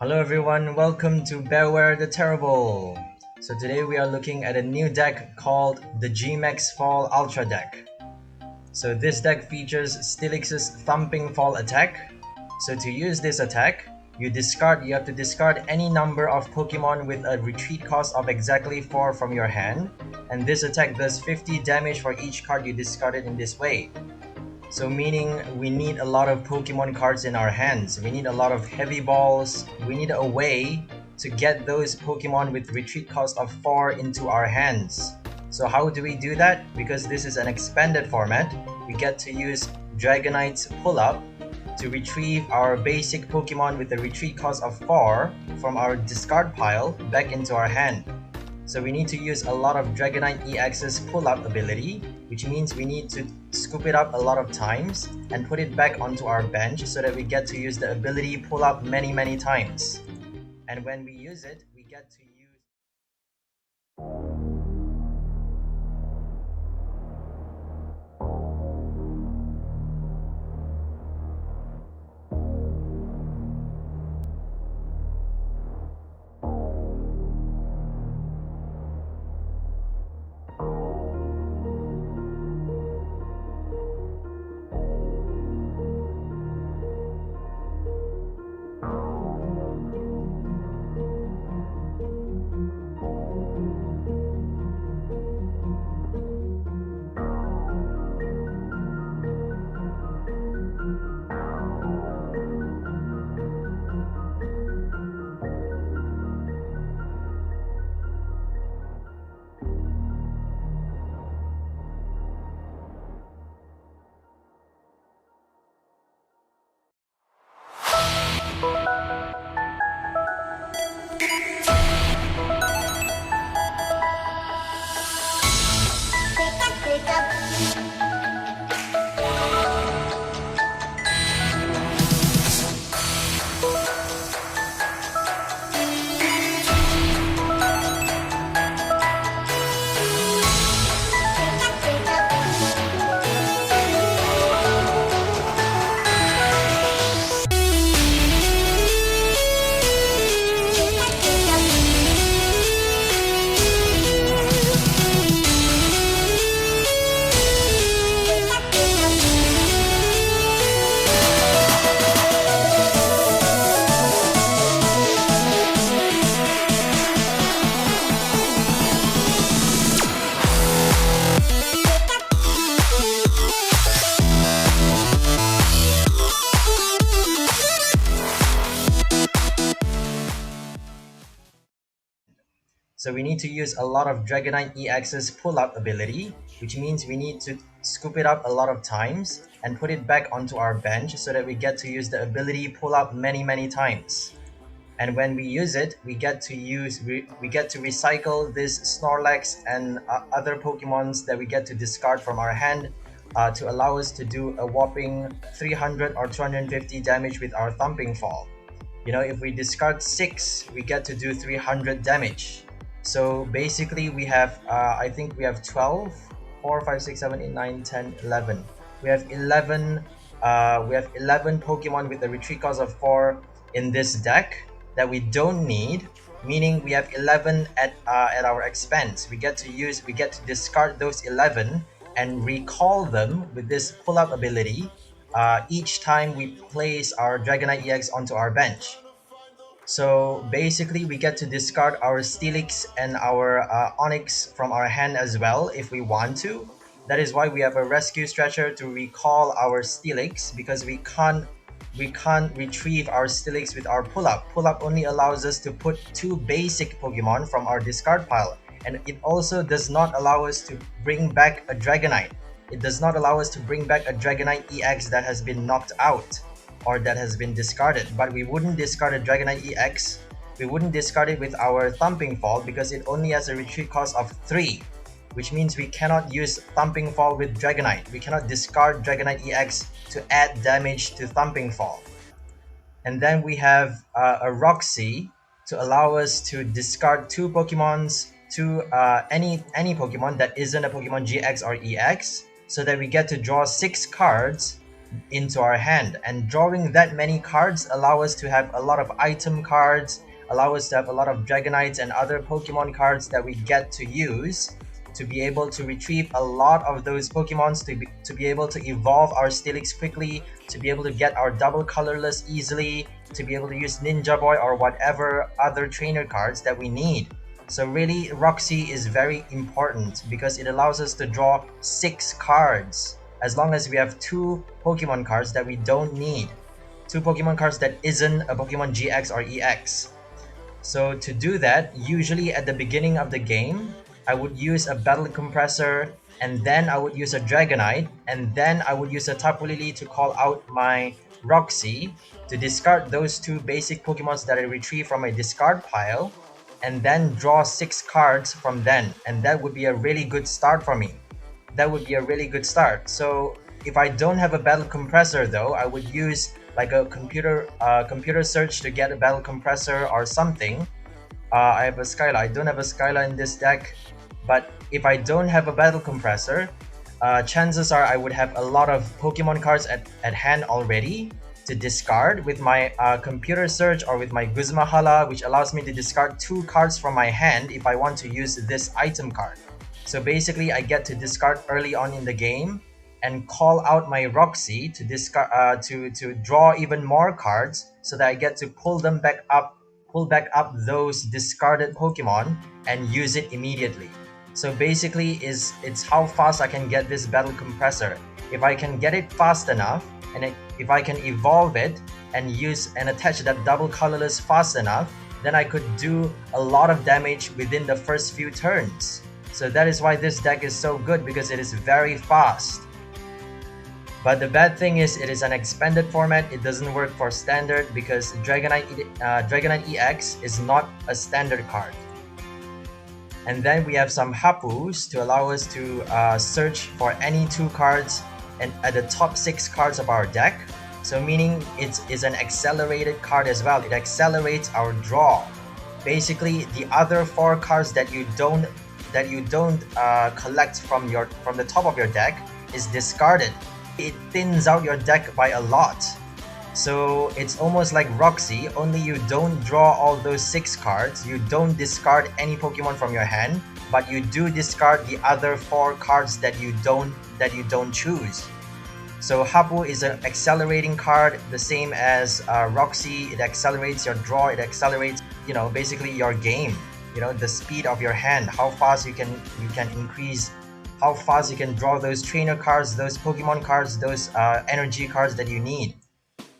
Hello everyone, welcome to Bearware the Terrible. So today we are looking at a new deck called the GMAX Fall Ultra deck. So this deck features Steelix's Thumping Fall attack. So to use this attack, you have to discard any number of Pokemon with a retreat cost of exactly 4 from your hand, and this attack does 50 damage for each card you discarded in this way. So meaning we need a lot of Pokemon cards in our hands. We need a lot of heavy balls. We need a way to get those Pokemon with retreat cost of 4 into our hands. So how do we do that? Because this is an expanded format, we get to use Dragonite's pull-up to retrieve our basic Pokemon with a retreat cost of 4 from our discard pile back into our hand. So we need to use a lot of Dragonite EX's pull-up ability, which means we need to scoop it up a lot of times and put it back onto our bench so that we get to use the ability pull-up many times. And when we use it, we get to use... So we need to use a lot of Dragonite EX's pull-up ability, which means we need to scoop it up a lot of times and put it back onto our bench so that we get to use the ability pull-up many times. And when we use it, we get to recycle this Snorlax and other Pokemons that we get to discard from our hand to allow us to do a whopping 300 or 250 damage with our Thumping Fall. You know, if we discard 6, we get to do 300 damage. So basically we have, I think we have 12, 4, 5, 6, 7, 8, 9, 10, 11. We have 11 Pokemon with a retreat cost of 4 in this deck that we don't need, meaning we have 11 at our expense. We get to discard those 11 and recall them with this pull-up ability each time we place our Dragonite EX onto our bench. So basically we get to discard our Steelix and our Onyx from our hand as well if we want to. That is why we have a rescue stretcher to recall our Steelix, because we can't retrieve our Steelix with our pull-up. Pull-up only allows us to put 2 basic Pokemon from our discard pile, and it also does not allow us to bring back a Dragonite. It does not allow us to bring back a Dragonite EX that has been knocked out or that has been discarded. But we wouldn't discard a Dragonite EX. We wouldn't discard it with our Thumping Fall because it only has a retreat cost of 3, which means we cannot use Thumping Fall with Dragonite. We cannot discard Dragonite EX to add damage to Thumping Fall. And then we have a Roxie to allow us to discard 2 Pokemons to any Pokemon that isn't a Pokemon GX or EX, so that we get to draw 6 cards into our hand, and drawing that many cards allow us to have a lot of item cards, allow us to have a lot of Dragonites and other Pokemon cards that we get to use to be able to retrieve a lot of those Pokemons, to be able to evolve our Steelix quickly, to be able to get our double colorless easily, to be able to use Ninja Boy or whatever other trainer cards that we need. So really, Roxie is very important because it allows us to draw 6 cards as long as we have 2 Pokemon cards that we don't need. 2 Pokemon cards that isn't a Pokemon GX or EX. So to do that, usually at the beginning of the game, I would use a Battle Compressor, and then I would use a Dragonite, and then I would use a Tapu Lily to call out my Roxie to discard those 2 basic Pokemons that I retrieve from my discard pile, and then draw 6 cards from then, and that would be a really good start for me. That would be a really good start. So if I don't have a Battle Compressor though, I would use like a computer search to get a Battle Compressor or something. I have a Skyla. I don't have a Skyla in this deck, but if I don't have a Battle Compressor, chances are I would have a lot of Pokemon cards at hand already to discard with my computer search or with my Guzmahala, which allows me to discard 2 cards from my hand if I want to use this item card. So basically, I get to discard early on in the game and call out my Roxie to discard to draw even more cards, so that I get to pull back up those discarded Pokemon and use it immediately. So basically, it's how fast I can get this Battle Compressor. If I can get it fast enough, and if I can evolve it and use and attach that double colorless fast enough, then I could do a lot of damage within the first few turns. So that is why this deck is so good, because it is very fast. But the bad thing is it is an expanded format. It doesn't work for standard because Dragonite EX is not a standard card. And then we have some Hapus to allow us to search for any 2 cards and at the top 6 cards of our deck. So meaning it is an accelerated card as well. It accelerates our draw. Basically, the other 4 cards that you don't collect from the top of your deck is discarded. It thins out your deck by a lot. So it's almost like Roxie, only you don't draw all those 6 cards, you don't discard any Pokemon from your hand, but you do discard the other 4 cards that you don't choose. So Hapu is an accelerating card, the same as Roxie. It accelerates your draw, it accelerates, basically your game. The speed of your hand, how fast you can increase, how fast you can draw those trainer cards, those Pokemon cards, those energy cards that you need.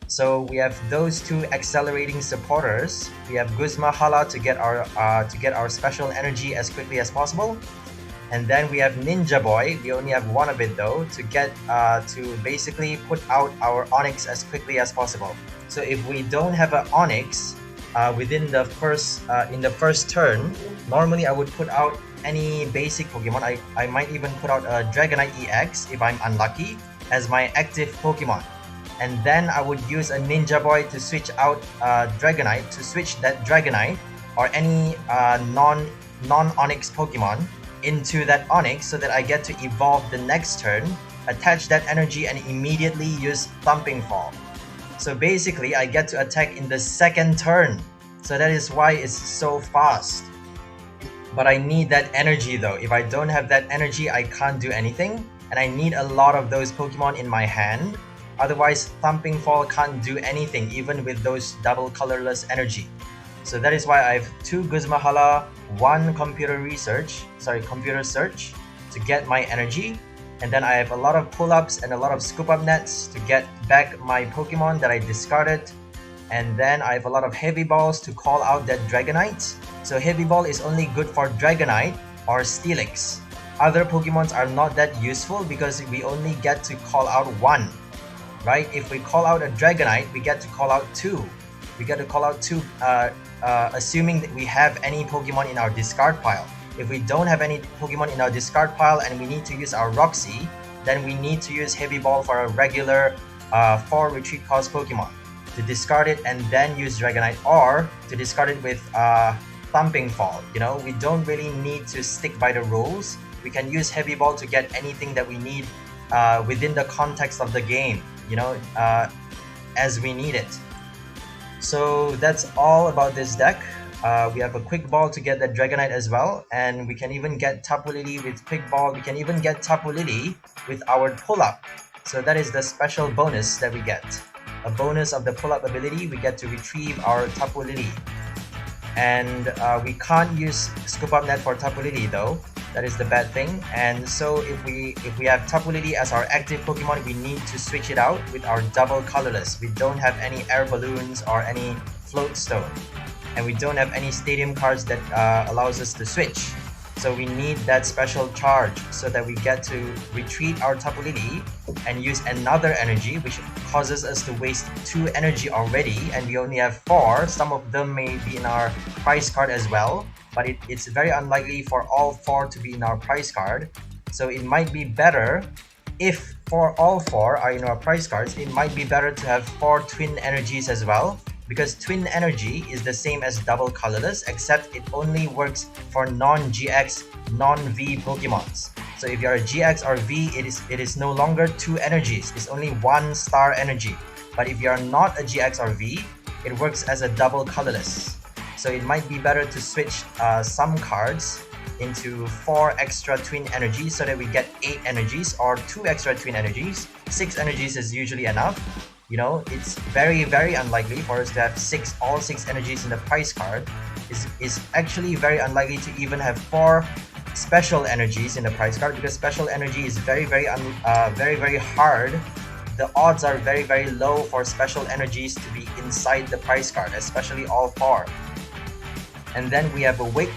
So we have those 2 accelerating supporters. We have Guzmahala to get our special energy as quickly as possible, and then we have Ninja Boy. We only have 1 of it though, to get to basically put out our Onix as quickly as possible. So if we don't have an Onix within the first turn, normally I would put out any basic Pokemon. I might even put out a Dragonite EX if I'm unlucky as my active Pokemon, and then I would use a Ninja Boy to switch out Dragonite, to switch that Dragonite or any non-Onix Pokemon into that Onix, so that I get to evolve the next turn, attach that energy, and immediately use Thumping Fall. So basically, I get to attack in the second turn. So that is why it's so fast. But I need that energy though. If I don't have that energy, I can't do anything. And I need a lot of those Pokemon in my hand. Otherwise, Thumping Fall can't do anything, even with those double colorless energy. So that is why I have 2 Guzmahala, 1 computer search to get my energy. And then I have a lot of pull-ups and a lot of scoop-up nets to get back my Pokemon that I discarded. And then I have a lot of Heavy Balls to call out that Dragonite. So Heavy Ball is only good for Dragonite or Steelix. Other Pokemons are not that useful because we only get to call out 1. Right? If we call out a Dragonite, we get to call out 2. We get to call out 2 assuming that we have any Pokemon in our discard pile. If we don't have any Pokemon in our discard pile and we need to use our Roxie, then we need to use Heavy Ball for a regular 4 retreat cost Pokemon to discard it and then use Dragonite, or to discard it with Thumping Fall. We don't really need to stick by the rules. We can use Heavy Ball to get anything that we need within the context of the game. you know, as we need it. So that's all about this deck. We have a quick ball to get that Dragonite as well, and we can even get Tapu Lily with quick ball. We can even get Tapu Lily with our pull-up. So that is the special bonus that we get. A bonus of the pull-up ability, we get to retrieve our Tapu Lily. And we can't use Scoop Up Net for Tapu Lily though. That is the bad thing. And so if we have Tapu Lily as our active Pokemon, we need to switch it out with our double colorless. We don't have any air balloons or any float stone, and we don't have any stadium cards that allows us to switch. So we need that special charge so that we get to retreat our Tapu Lily and use another energy, which causes us to waste 2 energy already, and we only have 4. Some of them may be in our prize card as well, but it's very unlikely for all 4 to be in our prize card. So it might be better, if for all 4 are in our prize cards, it might be better to have 4 twin energies as well, because twin energy is the same as double colorless, except it only works for non-GX, non-V Pokemons. So if you're a GX or V, it is no longer 2 energies, it's only 1 star energy. But if you're not a GX or V, it works as a double colorless. So it might be better to switch some cards into 4 extra twin energies so that we get 8 energies, or 2 extra twin energies. 6 energies is usually enough. You know, it's very unlikely for us to have all 6 energies in the prize card. It's actually very unlikely to even have 4 special energies in the prize card, because special energy is very hard. The odds are very low for special energies to be inside the prize card, especially all 4. And then we have a Wick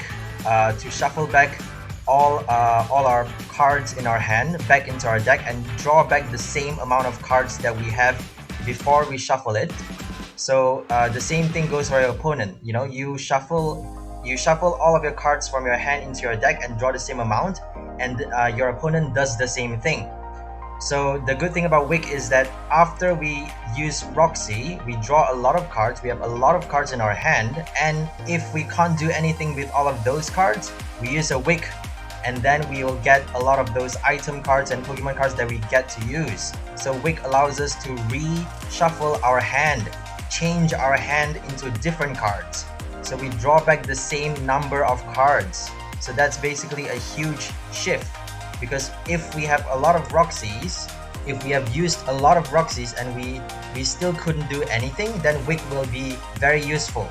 to shuffle back all our cards in our hand back into our deck and draw back the same amount of cards that we have before we shuffle it. So the same thing goes for your opponent. You know, you shuffle all of your cards from your hand into your deck and draw the same amount, and your opponent does the same thing. So the good thing about Wick is that after we use Roxie, we draw a lot of cards, we have a lot of cards in our hand, and if we can't do anything with all of those cards, we use a Wick, and then we will get a lot of those item cards and Pokemon cards that we get to use. So Wick allows us to reshuffle our hand, change our hand into different cards. So we draw back the same number of cards. So that's basically a huge shift, because if we have a lot of Roxies, if we have used a lot of Roxies and we still couldn't do anything, then Wick will be very useful.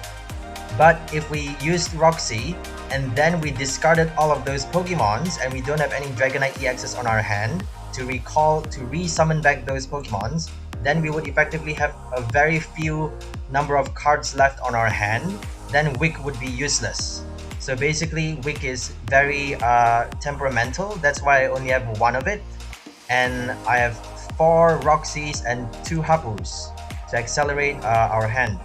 But if we used Roxie and then we discarded all of those Pokemons and we don't have any Dragonite EXs on our hand to re-summon back those Pokemons, then we would effectively have a very few number of cards left on our hand. Then Wick would be useless. So basically Wick is very temperamental. That's why I only have 1 of it, and I have 4 Roxies and 2 Hapus to accelerate our hand.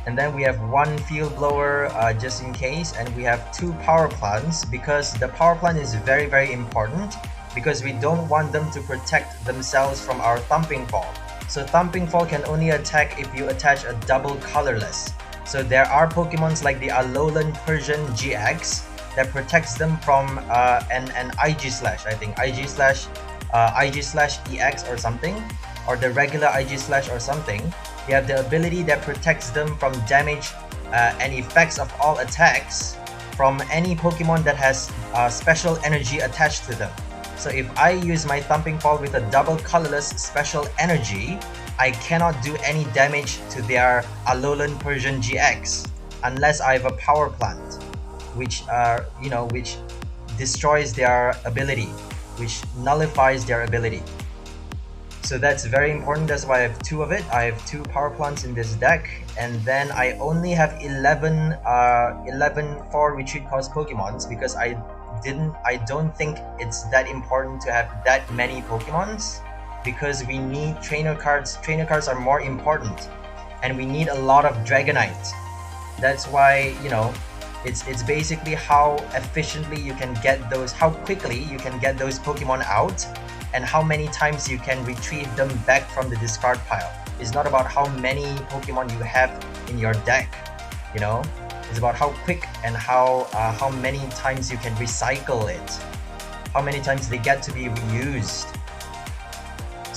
And then we have 1 Field Blower just in case, and we have 2 Power Plants, because the Power Plant is very important, because we don't want them to protect themselves from our Thumping Fall. So Thumping Fall can only attack if you attach a double colorless. So there are Pokemons like the Alolan Persian GX that protects them from an IG Slash, I think IG Slash EX or something, or the regular IG Slash or something. They have the ability that protects them from damage and effects of all attacks from any Pokemon that has special energy attached to them. So if I use my Thumping Fall with a double colorless special energy, I cannot do any damage to their Alolan Persian GX unless I have a Power Plant, which which destroys their ability, which nullifies their ability. So that's very important. That's why I have 2 of it. I have 2 Power Plants in this deck, and then I only have 11 for retreat cost Pokemons, because I don't think it's that important to have that many Pokemons, because we need trainer cards. Trainer cards are more important, and we need a lot of Dragonite. That's why, you know, it's basically how efficiently you can get those, how quickly you can get those Pokemon out, and how many times you can retrieve them back from the discard pile. It's not about how many Pokemon you have in your deck, you know? It's about how quick and how many times you can recycle it, how many times they get to be reused.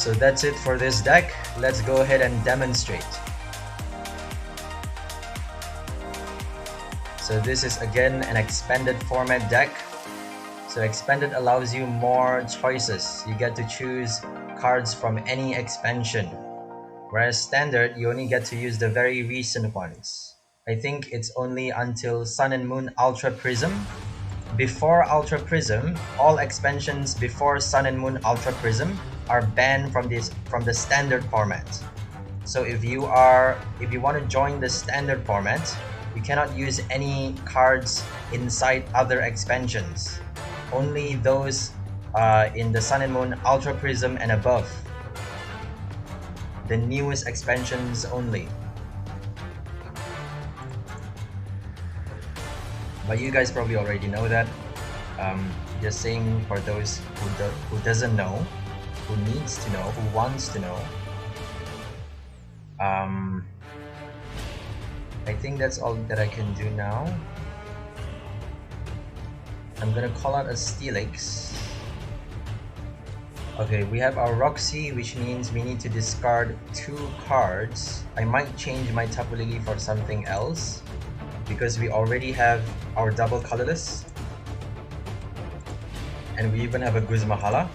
So that's it for this deck. Let's go ahead and demonstrate. So this is again an expanded format deck. So expanded allows you more choices. You get to choose cards from any expansion. Whereas standard, you only get to use the very recent ones. I think it's only until Sun and Moon Ultra Prism. Before Ultra Prism, all expansions before Sun and Moon Ultra Prism are banned from the standard format. So if you want to join the standard format, you cannot use any cards inside other expansions. Only those in the Sun and Moon Ultra Prism and above. The newest expansions only. But you guys probably already know that. Just saying for those who doesn't know, who needs to know, who wants to know. I think that's all that I can do now. I'm gonna call out a Steelix. Okay, we have our Roxie, which means we need to discard 2 cards. I might change my Tapu Lily for something else because we already have our double colorless. And we even have a Guzmahala.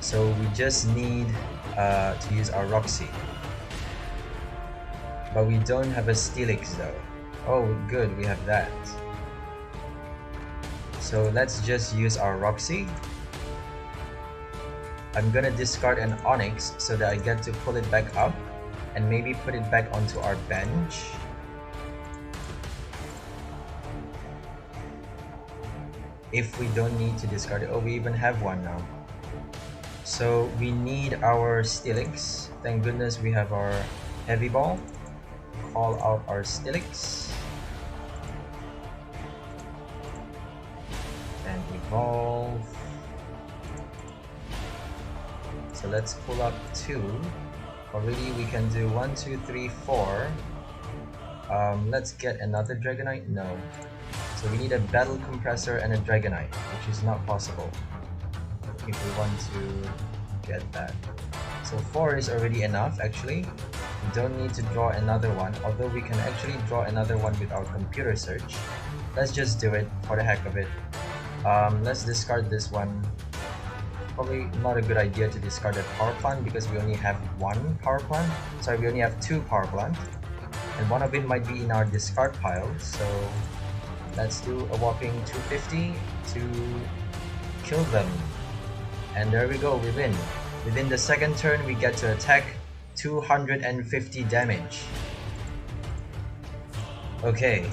So we just need to use our Roxie. But we don't have a Steelix though. Oh good, we have that. So let's just use our Roxie. I'm gonna discard an Onyx so that I get to pull it back up and maybe put it back onto our bench. If we don't need to discard it. Oh, we even have one now. So we need our Steelix. Thank goodness we have our Heavy Ball. Call out our Steelix. And evolve. So let's pull up 2. Already we can do 1, 2, 3, 4. Let's get another Dragonite. No. So we need a Battle Compressor and a Dragonite, which is not possible if we want to get that. So 4 is already enough actually. We don't need to draw another one, although we can actually draw another one with our computer search. Let's just do it for the heck of it. Let's discard this one. Probably not a good idea to discard that power plant because we only have 1 power plant. Sorry, we only have 2 power plant. And one of it might be in our discard pile, so let's do a whopping 250 to kill them. And there we go, we win. Within the second turn, we get to attack 250 damage. Okay.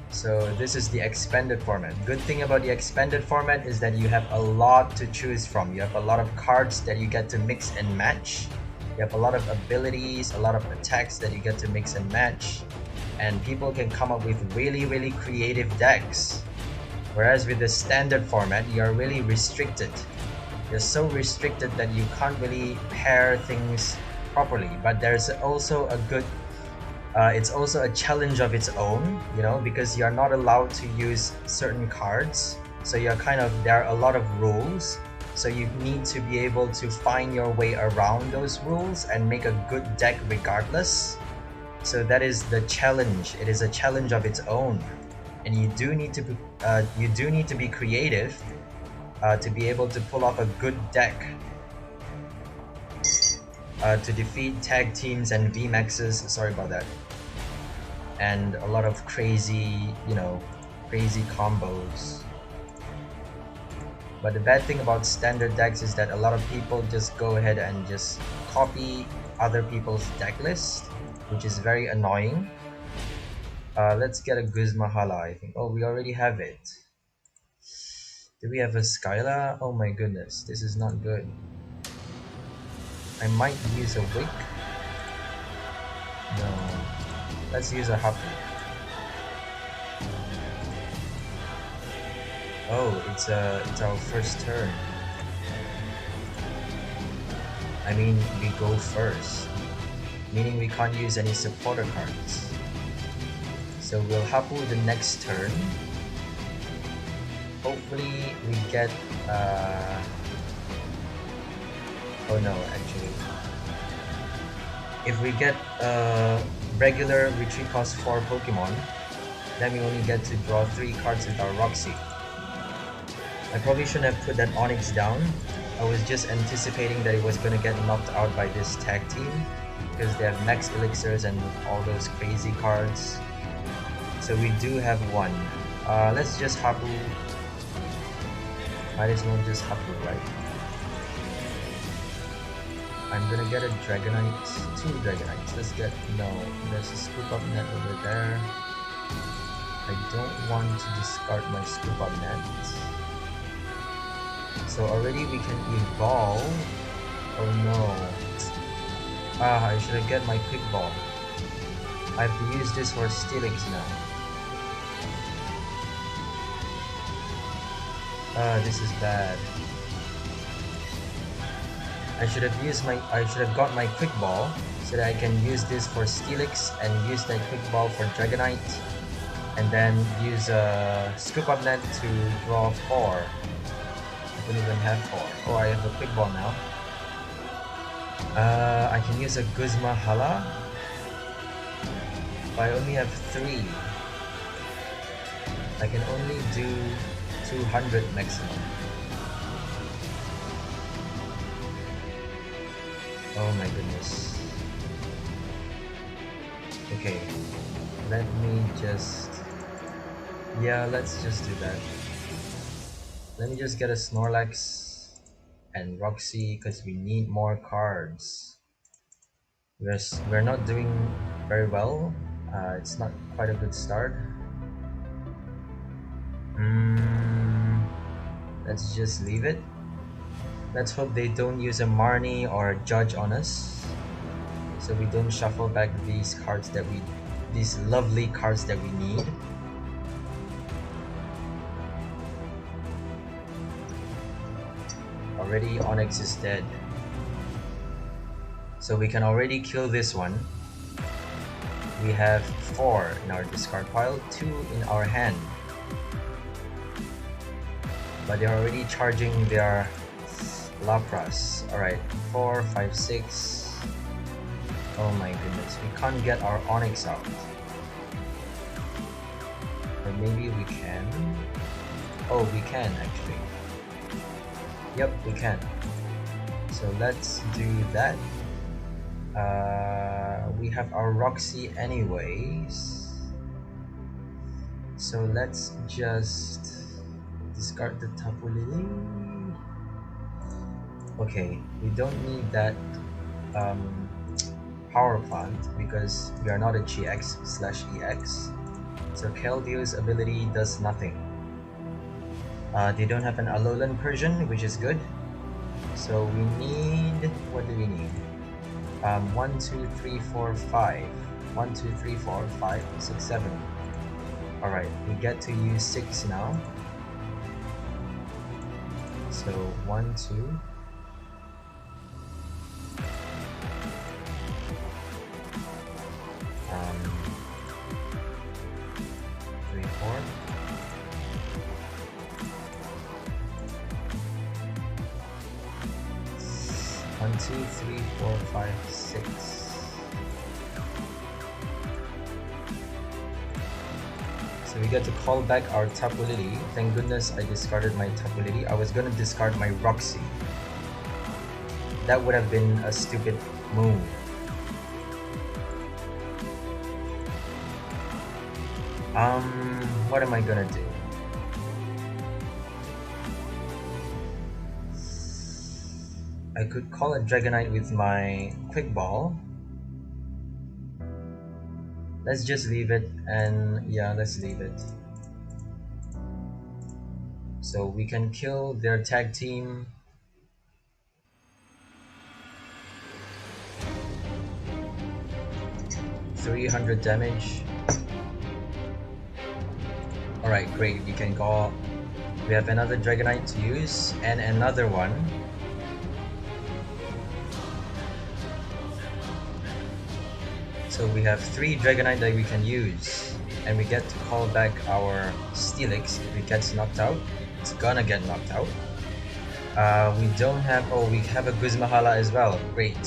So this is the expanded format. Good thing about the expanded format is that you have a lot to choose from. You have a lot of cards that you get to mix and match. You have a lot of abilities, a lot of attacks that you get to mix and match. And people can come up with really creative decks. Whereas with the standard format, you're really restricted. You're so restricted that you can't really pair things properly. But there's also a good it's also a challenge of its own, you know, because you're not allowed to use certain cards. So you're there are a lot of rules. So you need to be able to find your way around those rules and make a good deck regardless. So that is the challenge. It is a challenge of its own, and you do need to be creative to be able to pull off a good deck to defeat tag teams and VMAXs. Sorry about that. And a lot of crazy, crazy combos. But the bad thing about standard decks is that a lot of people just go ahead and just copy other people's deck list, which is very annoying. Let's get a Guzmahala, I think. Oh, we already have it. Do we have a Skyla? Oh my goodness, this is not good. I might use a Wick. No. Let's use a Happy. Oh, it's our first turn. I mean, we go first, meaning we can't use any supporter cards. So we'll Hapu the next turn. Hopefully we get Oh no, actually. If we get a regular retreat cost 4 Pokemon, then we only get to draw 3 cards with our Roxie. I probably shouldn't have put that Onix down. I was just anticipating that it was going to get knocked out by this tag team because they have max elixirs and all those crazy cards. So we do have one. Let's just Hapu. Might as well just Hapu, right? I'm gonna get a Dragonite, 2 Dragonites. Let's get, no, there's a Scoop Up Net over there. I don't want to discard my Scoop Up Net. So already we can evolve. Oh no. I should have get my Quick Ball. I have to use this for Steelix now. This is bad. I should have got my Quick Ball so that I can use this for Steelix and use that Quick Ball for Dragonite, and then use a Scoop Up Net to draw 4. I don't even have 4. Oh, I have a Quick Ball now. I can use a Guzma Hala, but I only have 3. I can only do 200 maximum. Oh my goodness. Okay, let me just... yeah, let's just do that. Let me just get a Snorlax and Roxie because we need more cards. We're not doing very well. It's not quite a good start. Let's just leave it. Let's hope they don't use a Marnie or a Judge on us, so we don't shuffle back these cards that these lovely cards that we need. Already Onix is dead, so we can already kill this one. We have 4 in our discard pile, 2 in our hand, but they're already charging their Lapras. Alright, 4, 5, 6. Oh my goodness, we can't get our Onix out. Or maybe we can. Oh, we can actually. Yep, we can. So let's do that. We have our Roxie anyways. So let's just discard the Tapu Lily. Okay, we don't need that power plant because we are not a GX/EX. So Keldio's ability does nothing. They don't have an Alolan Persian, which is good. So we need, what do we need? 1, 2, 3, 4, 5. 1, 2, 3, 4, 5, 6, 7. Alright, we get to use 6 now. So 1, 2. 3, 4. 1, 2, 3, 4, 5, 6. So we get to call back our Tapu Lily. Thank goodness I discarded my Tapu Lily. I was gonna discard my Roxie. That would have been a stupid move. What am I gonna do? I could call a Dragonite with my Quick Ball. Let's just leave it, and yeah, let's leave it. So we can kill their tag team. $300 damage. Alright, great, we can go. We have another Dragonite to use, and another one. So we have 3 Dragonite that we can use, and we get to call back our Steelix if it gets knocked out. It's gonna get knocked out. We don't have. Oh, we have a Guzmahala as well. Great.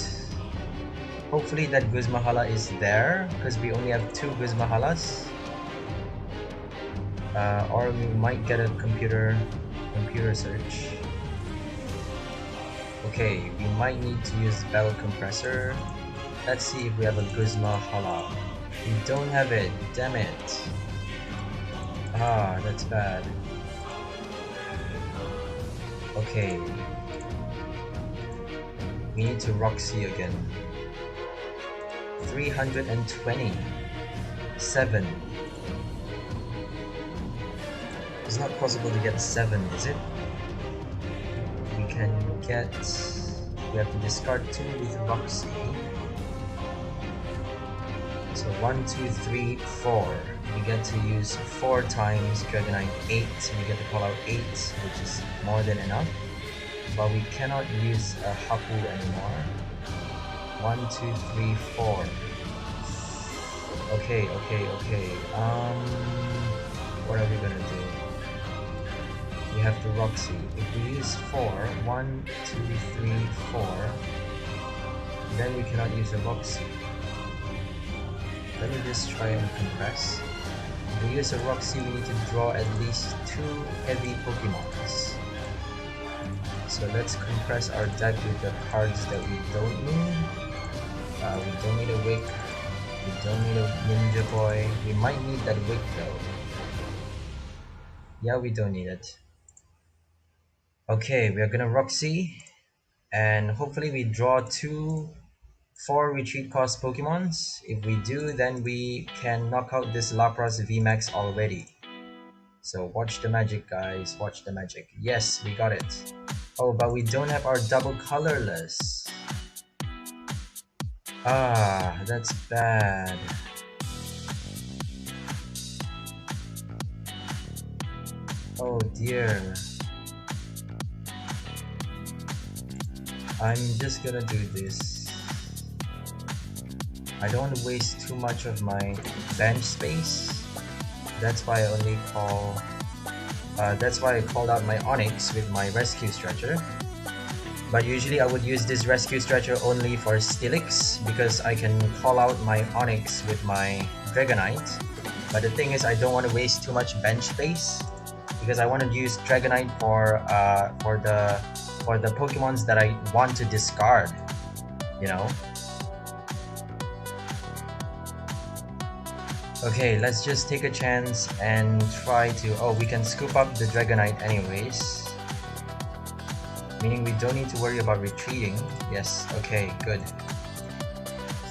Hopefully that Guzmahala is there because we only have 2 Guzmahalas. Or we might get a computer search. Okay, we might need to use Bell Compressor. Let's see if we have a Guzmahala. We don't have it. Damn it. Ah, that's bad. Okay. We need to Roxie again. 320. 7. It's not possible to get 7, is it? We can get... We have to discard 2 with Roxie. So 1, 2, 3, 4. We get to use 4 times Dragonite 8. We get to call out 8, which is more than enough. But we cannot use a Hapu anymore. 1, 2, 3, 4. Okay. What are we gonna do? We have to Roxie. If we use 4, 1, 2, 3, 4, then we cannot use a Roxie. Let me just try and compress. If we use a Roxie, we need to draw at least 2 heavy Pokemons. So let's compress our deck with the cards that we don't need. We don't need a Wick. We don't need a Ninja Boy. We might need that Wick though. Yeah, we don't need it. Okay, we are gonna Roxie. And hopefully we draw 4 retreat cost Pokemons. If we do, then we can knock out this Lapras VMAX already. So watch the magic, guys. Watch the magic. Yes, we got it. Oh, but we don't have our double colorless. Ah, that's bad. Oh dear. I'm just gonna do this. I don't want to waste too much of my bench space. That's why I only call... that's why I called out my Onix with my Rescue Stretcher. But usually I would use this Rescue Stretcher only for Steelix because I can call out my Onix with my Dragonite. But the thing is, I don't want to waste too much bench space because I want to use Dragonite for the Pokemons that I want to discard, you know? Okay, let's just take a chance and try to... Oh, we can scoop up the Dragonite anyways. Meaning we don't need to worry about retreating. Yes, okay, good.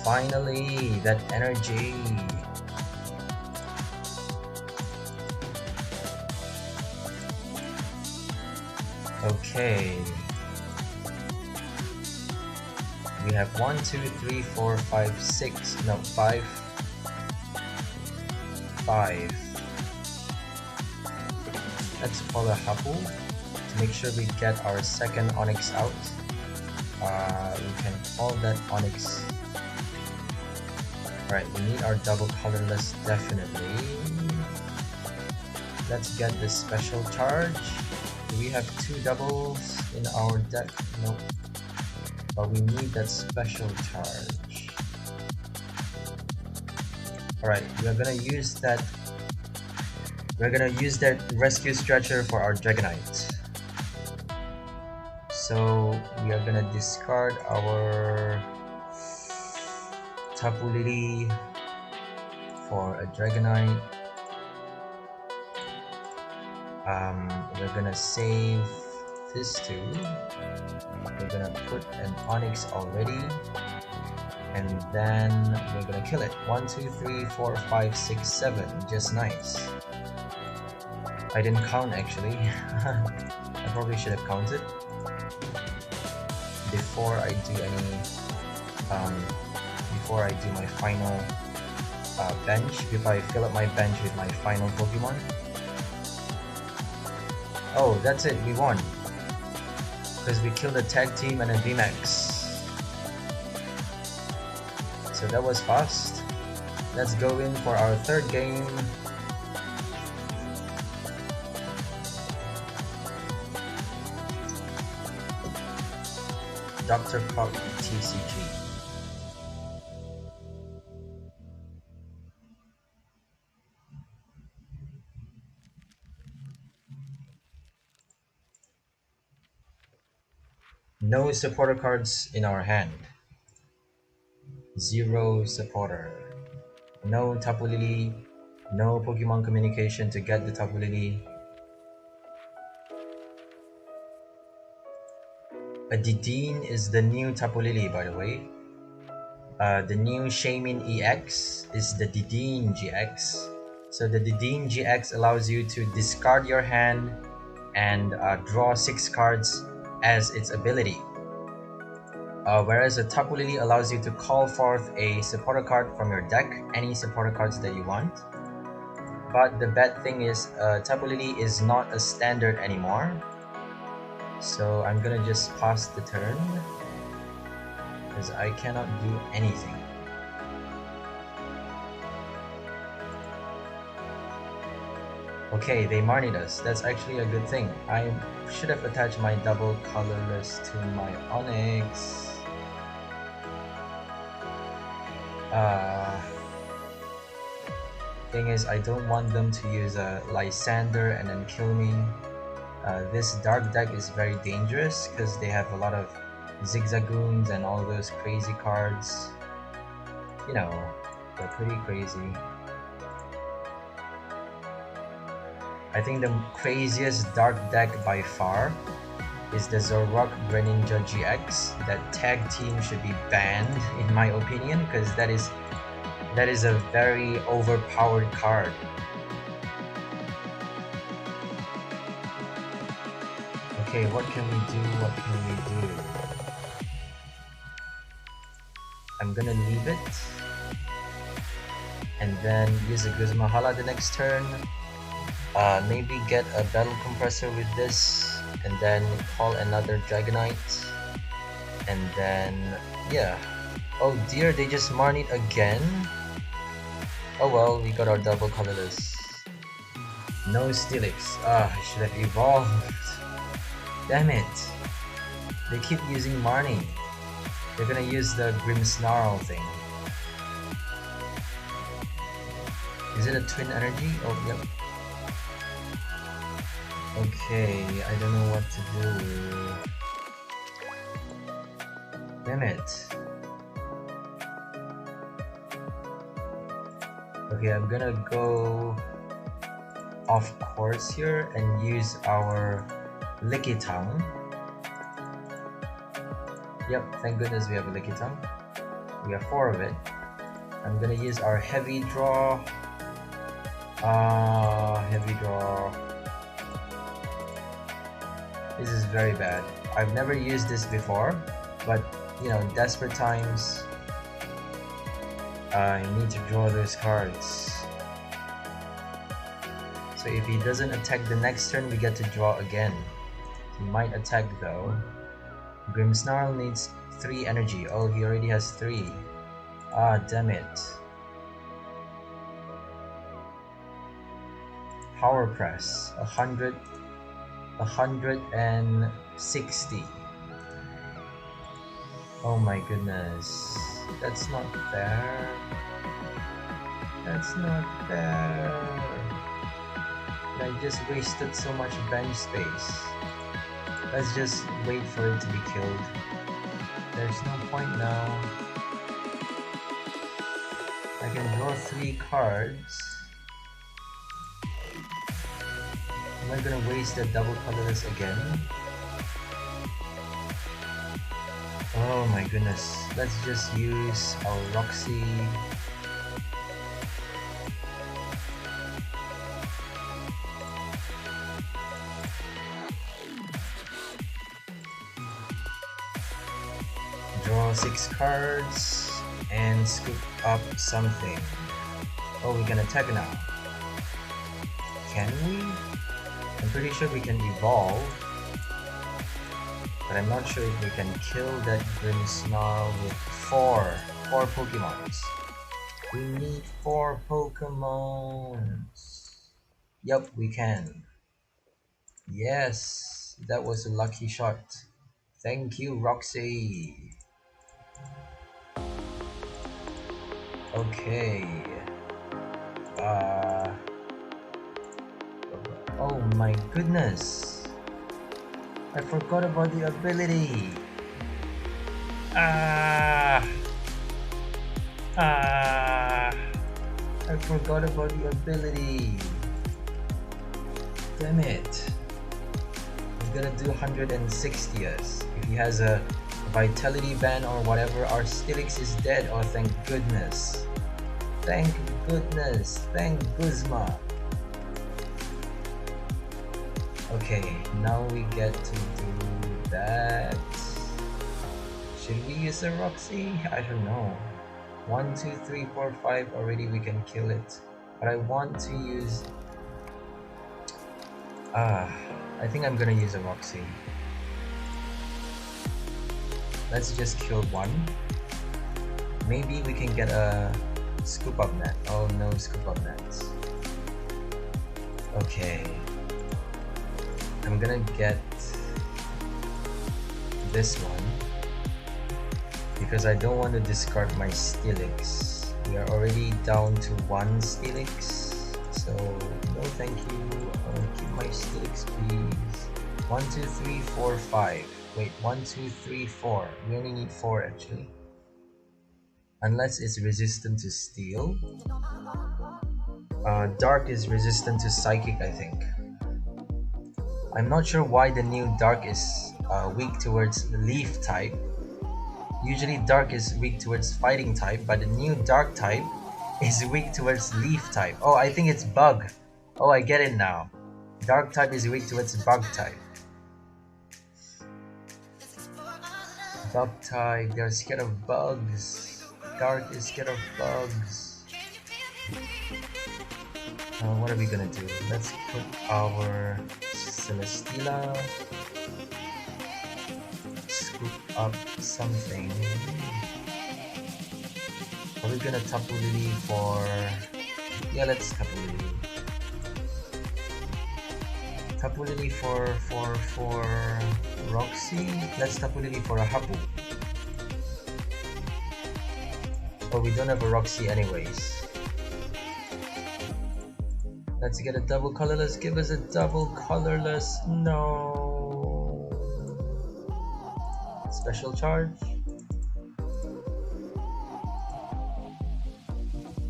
Finally, that energy. Okay. We have 1, 2, 3, 4, 5, 6. No, 5. 5. Let's call a Hapu to make sure we get our second Onix out. We can call that Onix. Alright, we need our double colorless definitely. Let's get this special charge. Do we have 2 doubles in our deck? Nope. But we need that special charge. Alright, we're gonna use that. We're gonna use that Rescue Stretcher for our Dragonite. So we are gonna discard our Tapu Lily for a Dragonite. We're gonna save this too. We're gonna put an Onix already. And then we're gonna kill it. 1, 2, 3, 4, 5, 6, 7. Just nice. I didn't count actually. I probably should have counted before I do any before I do my final bench, before I fill up my bench with my final Pokemon. Oh, that's it, we won. Because we killed a tag team and a VMAX. So that was fast. Let's go in for our third game. Dr. Pop TCG. No supporter cards in our hand. Zero supporter. No Tapu Lily. No Pokemon communication to get the Tapu Lily. A Dideen is the new Tapu Lily, by the way. The new Shaman EX is the Dideen GX. So the Dideen GX allows you to discard your hand and draw 6 cards as its ability. Whereas a Tapu Lily allows you to call forth a supporter card from your deck, any supporter cards that you want. But the bad thing is Tapu Lily is not a standard anymore. So I'm gonna just pass the turn because I cannot do anything. Okay, they marnied us. That's actually a good thing. I should have attached my double colorless to my Onyx. Thing is, I don't want them to use a Lysandre and then kill me. This dark deck is very dangerous because they have a lot of Zigzagoons and all those crazy cards. You know, they're pretty crazy. I think the craziest dark deck by far is the Zorok Greninja GX. That tag team should be banned in my opinion because that is a very overpowered card. Okay, what can we do? What can we do? I'm gonna leave it and then use a Guzmahala the next turn. Maybe get a battle compressor with this and then call another Dragonite. And then, yeah. Oh dear, they just marnied again? Oh well, we got our double colorless. No Steelix. I should have evolved. Damn it. They keep using Marnie. They're gonna use the Grimmsnarl thing. Is it a twin energy? Oh, yep. Okay, I don't know what to do. Damn it. Okay, I'm gonna go off course here and use our Lickitung. Yep, thank goodness we have a Lickitung. We have 4 of it. I'm gonna use our heavy draw. Heavy draw. This is very bad. I've never used this before, but you know, desperate times, I need to draw those cards. So if he doesn't attack the next turn, we get to draw again. He might attack though. Grimmsnarl needs 3 energy. Oh, he already has 3. Ah, damn it. Power press. 160. Oh my goodness. That's not fair. That's not fair. I just wasted so much bench space. Let's just wait for it to be killed. There's no point now. I can draw 3 cards. Am I gonna waste the double colorless again? Oh my goodness. Let's just use our Roxie. Draw 6 cards and scoop up something. Oh, we can attack now. Can we? I'm pretty sure we can evolve, but I'm not sure if we can kill that Grimmsnarl with 4 Pokemons. We need 4 Pokemons. Yup, we can. Yes, that was a lucky shot. Thank you, Roxy. Okay. Oh my goodness. I forgot about the ability. I forgot about the ability. Damn it. He's gonna do 160 us. If he has a vitality ban or whatever, our Steelix is dead. Oh, thank goodness. Thank goodness. Thank Guzma. Okay, now we get to do that. Should we use a Roxie? I don't know. 1, 2, 3, 4, 5. Already we can kill it. But I want to use... I think I'm gonna use a Roxie. Let's just kill one. Maybe we can get a scoop up net. Oh no, scoop up nets. Okay. I'm gonna get this one because I don't want to discard my Steelix. We are already down to 1 Steelix, so no thank you. I'll keep my Steelix please. 1, 2, 3, 4, 5. Wait, 1, 2, 3, 4. We only need 4 actually. Unless it's resistant to steel. Dark is resistant to psychic, I think. I'm not sure why the new Dark is weak towards Leaf type. Usually Dark is weak towards Fighting type, but the new Dark type is weak towards Leaf type. Oh, I think it's Bug. Oh, I get it now. Dark type is weak towards Bug type. Bug type, they're scared of bugs. Dark is scared of bugs. What are we gonna do? Let's put our Celesteela. Scoop up something. Are we gonna Tapu Lily for... Yeah, let's Tapu Lily. Tapu Lily for Roxie. Let's Tapu Lily for a Hapu. Oh, we don't have a Roxie anyways. Let's get a double colorless. Give us a double colorless. No. Special charge.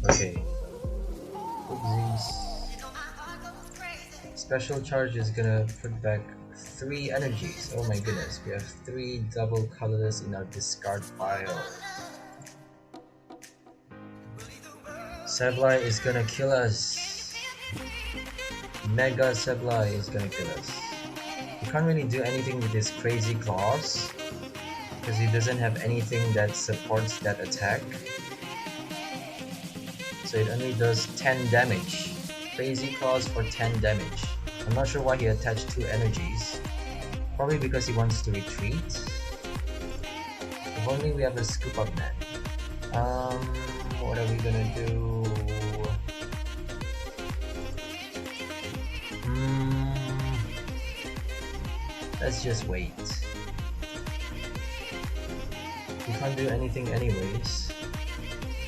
Okay. Oopsies. Special charge is gonna put back 3 energies. Oh my goodness. We have 3 double colorless in our discard pile. Sableye is gonna kill us. Mega Sableye is gonna kill us. We can't really do anything with his crazy claws because he doesn't have anything that supports that attack. So it only does 10 damage. Crazy claws for 10 damage. I'm not sure why he attached 2 energies. Probably because he wants to retreat. If only we have a scoop up net. What are we gonna do? Let's just wait. We can't do anything anyways,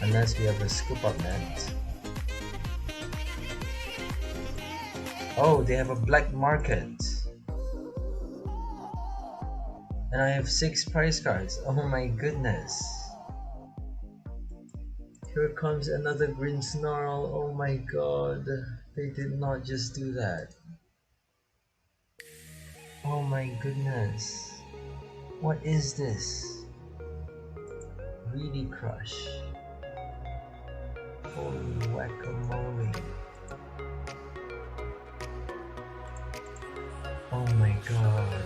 unless we have a scoop up net. Oh, they have a black market. And I have 6 prize cards. Oh my goodness. Here comes another green snarl. Oh my god. They did not just do that. Oh my goodness. What is this? Really crush. Holy guacamole. Oh my god.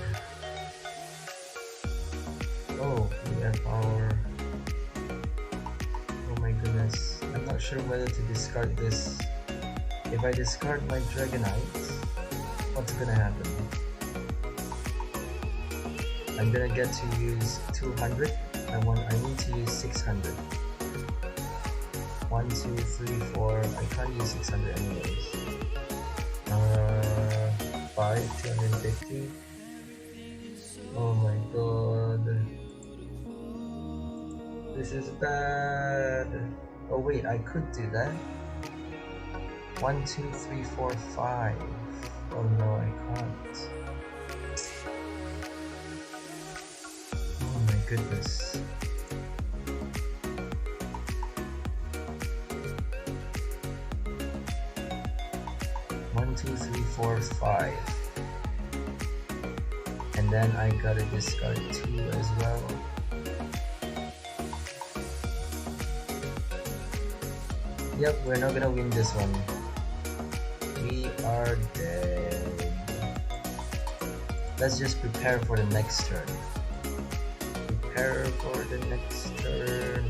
Oh, we have our... Oh my goodness. I'm not sure whether to discard this. If I discard my Dragonite, what's gonna happen? I'm gonna get to use 200. I need to use 600. 1, 2, 3, 4. I can't use 600 anyways. 5, 250. Oh my god. This is bad. Oh wait, I could do that. 1, 2, 3, 4, 5. Oh no, I can't. Oh my goodness. One, 2, 3, 4, 5. And then I gotta discard 2 as well. Yep, we're not gonna win this one. We are dead. Let's just prepare for the next turn. Prepare for the next turn.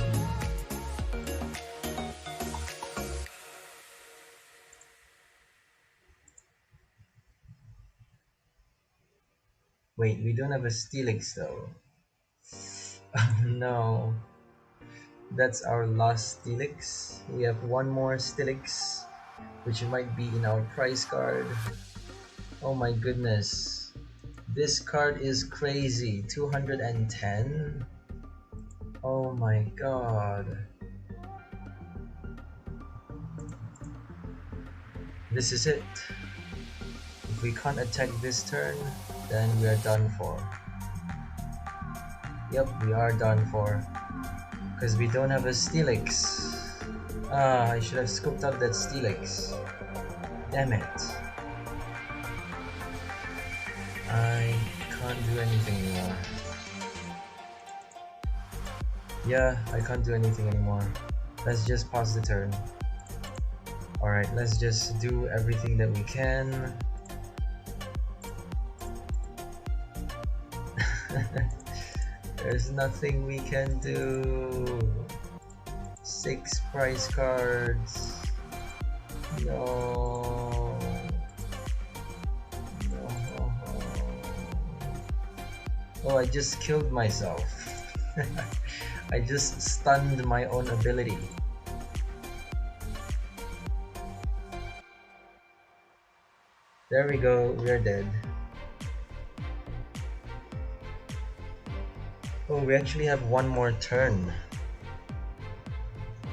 Wait, we don't have a Steelix though. Oh no. That's our last Steelix. We have one more Steelix, which might be in our prize card. Oh my goodness. This card is crazy. 210. Oh my god. This is it. If we can't attack this turn, then we are done for. Yep, we are done for. Because we don't have a Steelix. Ah, I should have scooped up that Steelix. Damn it. I can't do anything anymore. Yeah, I can't do anything anymore. Let's just pass the turn. Alright, let's just do everything that we can. There's nothing we can do. 6 prize cards. No. No. Oh, I just killed myself. I just stunned my own ability. There we go, we're dead. Oh, we actually have one more turn.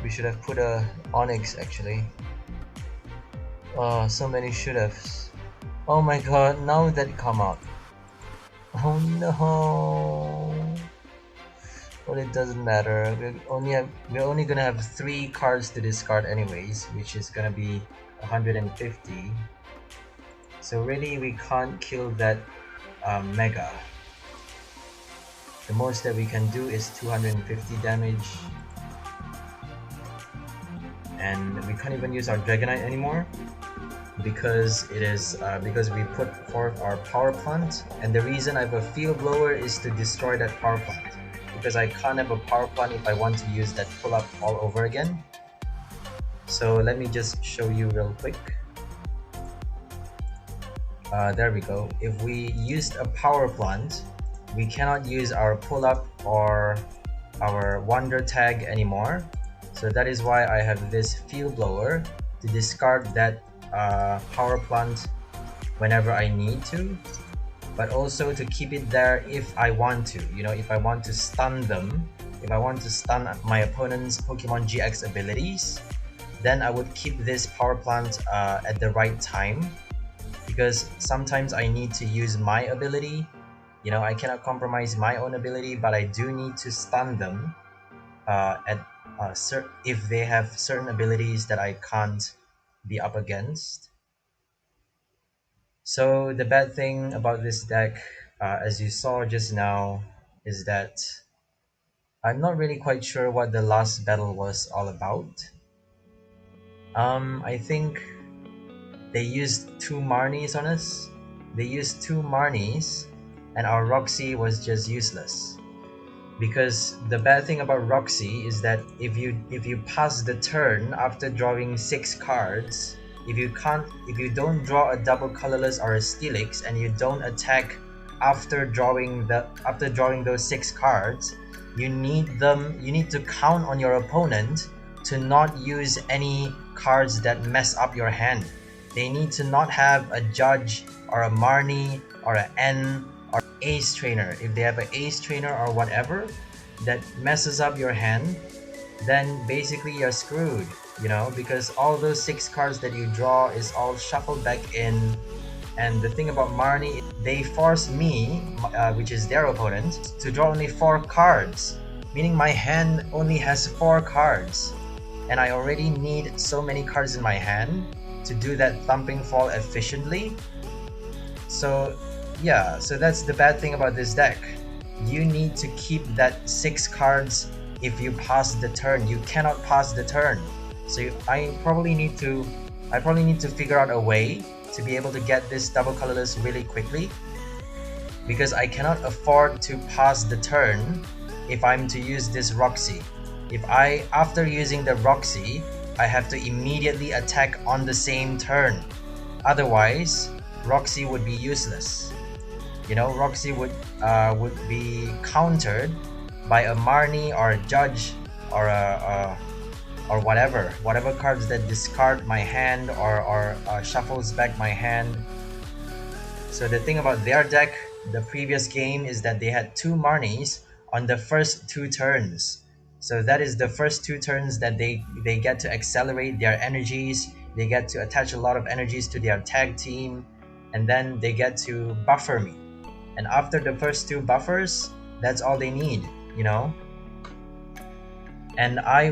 We should have put a Onyx actually. Oh, so many should-haves. Oh my god, now that come out. Oh no. Well, it doesn't matter. We're only gonna have 3 cards to discard anyways, which is gonna be 150. So really, we can't kill that Mega. The most that we can do is 250 damage. And we can't even use our Dragonite anymore because it is because we put forth our power plant, and the reason I have a field blower is to destroy that power plant, because I can't have a power plant if I want to use that pull up all over again. So let me just show you real quick. There we go. If we used a power plant, we cannot use our pull up or our wonder tag anymore. So that is why I have this field blower to discard that power plant whenever I need to, but also to keep it there if I want to. You know, if I want to stun them, if I want to stun my opponent's Pokemon GX abilities, then I would keep this power plant at the right time, because sometimes I need to use my ability. You know, I cannot compromise my own ability, but I do need to stun them if they have certain abilities that I can't be up against. So the bad thing about this deck, as you saw just now, is that I'm not really quite sure what the last battle was all about. I think they used 2 Marnies on us. They used 2 Marnies, and our Roxie was just useless. Because the bad thing about Roxie is that if you pass the turn after drawing 6 cards, if you don't draw a double colorless or a Steelix, and you don't attack after drawing those 6 cards, you need to count on your opponent to not use any cards that mess up your hand. They need to not have a Judge or a Marnie or an N or Ace Trainer. If they have an Ace Trainer or whatever, that messes up your hand, then basically you're screwed, you know, because all those 6 cards that you draw is all shuffled back in. And the thing about Marnie, they force me, which is their opponent, to draw only 4 cards, meaning my hand only has 4 cards, and I already need so many cards in my hand to do that Thumping Fall efficiently. So yeah, so that's the bad thing about this deck. You need to keep that 6 cards if you pass the turn. You cannot pass the turn. So I probably need to figure out a way to be able to get this double colorless really quickly, because I cannot afford to pass the turn if I'm to use this Roxie. If I, after using the Roxie, I have to immediately attack on the same turn. Otherwise, Roxie would be useless. You know, Roxie would be countered by a Marnie or a Judge or or whatever cards that discard my hand or shuffles back my hand. So the thing about their deck, the previous game, is that they had 2 Marnies on the first 2 turns. So that is the first 2 turns that they get to accelerate their energies. They get to attach a lot of energies to their tag team, and then they get to buffer me. And after the first 2 buffers, that's all they need, you know. And I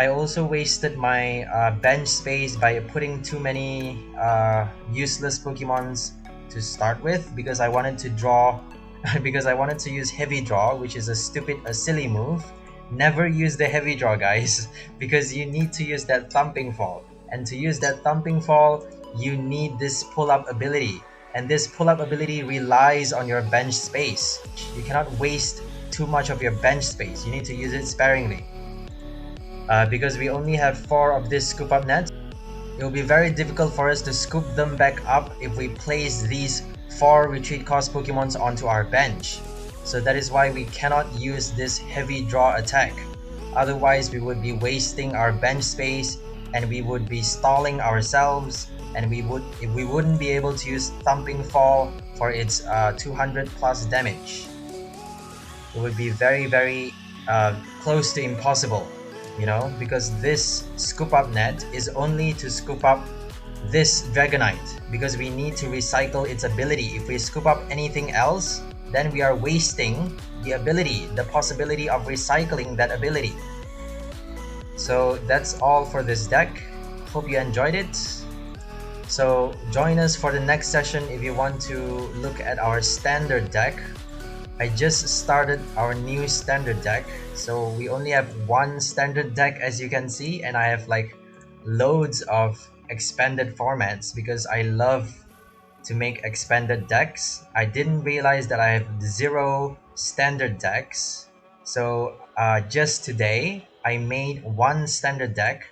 also wasted my bench space by putting too many useless Pokemons to start with, because I wanted to draw because I wanted to use heavy draw, which is a silly move. Never use the heavy draw, guys, because you need to use that Thumping Fall, and to use that Thumping Fall you need this pull-up ability, and this pull-up ability relies on your bench space. You cannot waste too much of your bench space. You need to use it sparingly. Because we only have 4 of this scoop up nets, it will be very difficult for us to scoop them back up if we place these 4 retreat cost Pokemons onto our bench. So that is why we cannot use this heavy draw attack. Otherwise, we would be wasting our bench space, and we would be stalling ourselves, and we wouldn't be able to use Thumping Fall for its 200 plus damage. It would be very close to impossible, you know, because this scoop up net is only to scoop up this Dragonite, because we need to recycle its ability. If we scoop up anything else, then we are wasting the possibility of recycling that ability. So that's all for this deck. Hope you enjoyed it. So join us for the next session if you want to look at our standard deck. I just started our new standard deck, so we only have 1 standard deck, as you can see, and I have like loads of expanded formats because I love to make expanded decks. I didn't realize that I have 0 standard decks, so just today I made 1 standard deck,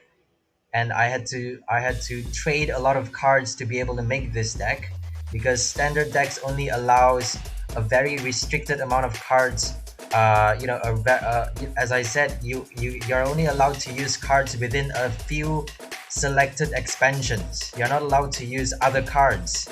and I had to trade a lot of cards to be able to make this deck, because standard decks only allows a very restricted amount of cards. You know, as I said, you're only allowed to use cards within a few selected expansions. You're not allowed to use other cards.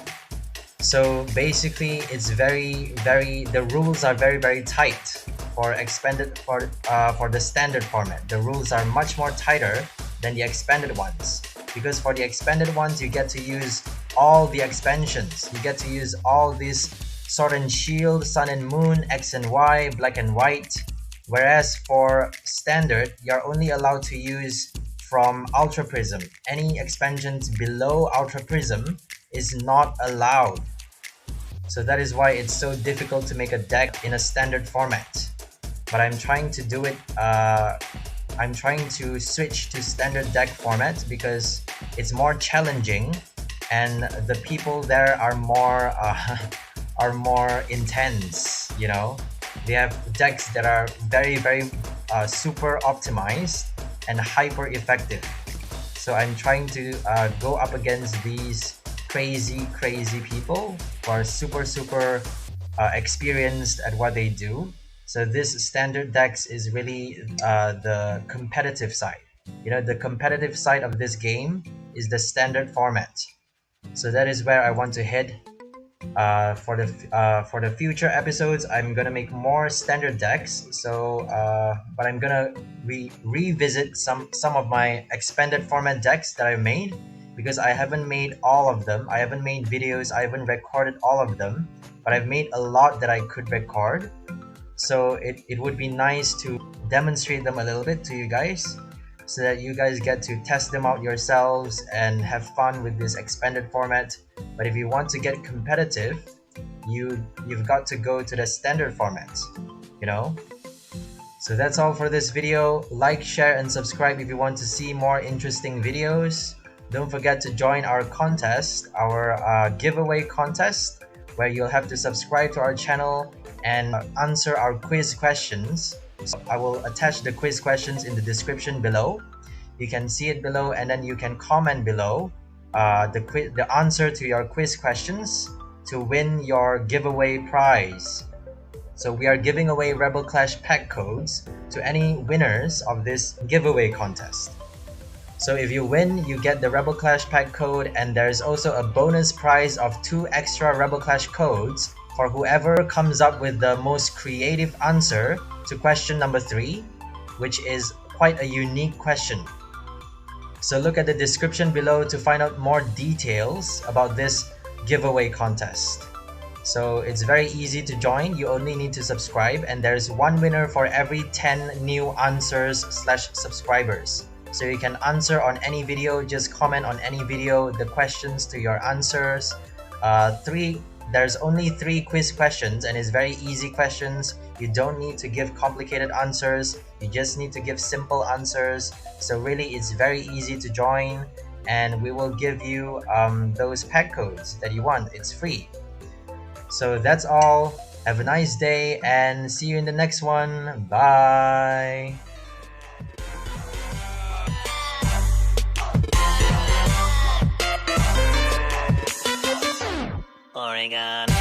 So basically, it's the rules are very tight for the standard format. The rules are much more tighter than the expanded ones, because for the expanded ones you get to use all the expansions. You get to use all these Sword and Shield, Sun and Moon, X and Y, Black and White, whereas for standard you're only allowed to use from Ultra Prism. Any expansions below Ultra Prism is not allowed. So that is why it's so difficult to make a deck in a standard format. But I'm trying to do it, I'm trying to switch to standard deck format because it's more challenging, and the people there are more intense, you know. They have decks that are very super optimized and hyper effective. So I'm trying to go up against these crazy people who are super experienced at what they do. So this standard decks is really the competitive side. You know, the competitive side of this game is the standard format. So that is where I want to head. For the future episodes, I'm gonna make more standard decks. So, but I'm gonna revisit some of my expanded format decks that I made, because I haven't made all of them. I haven't made videos. I haven't recorded all of them, but I've made a lot that I could record. So it would be nice to demonstrate them a little bit to you guys, so that you guys get to test them out yourselves and have fun with this expanded format. But if you want to get competitive, you've got to go to the standard format, you know. So that's all for this video. Like, share, and subscribe if you want to see more interesting videos. Don't forget to join our contest, our giveaway contest, where you'll have to subscribe to our channel and answer our quiz questions. So I will attach the quiz questions in the description below. You can see it below, and then you can comment below the answer to your quiz questions to win your giveaway prize. So we are giving away Rebel Clash pack codes to any winners of this giveaway contest. So if you win, you get the Rebel Clash pack code, and there's also a bonus prize of 2 extra Rebel Clash codes for whoever comes up with the most creative answer to question number 3, which is quite a unique question. So look at the description below to find out more details about this giveaway contest. So it's very easy to join. You only need to subscribe, and there's 1 winner for every 10 new answers/subscribers. So you can answer on any video, just comment on any video the questions to your answers. There's only 3 quiz questions, and it's very easy questions. You don't need to give complicated answers. You just need to give simple answers. So really, it's very easy to join, and we will give you those pack codes that you want. It's free. So that's all. Have a nice day, and see you in the next one. Bye. Oregon.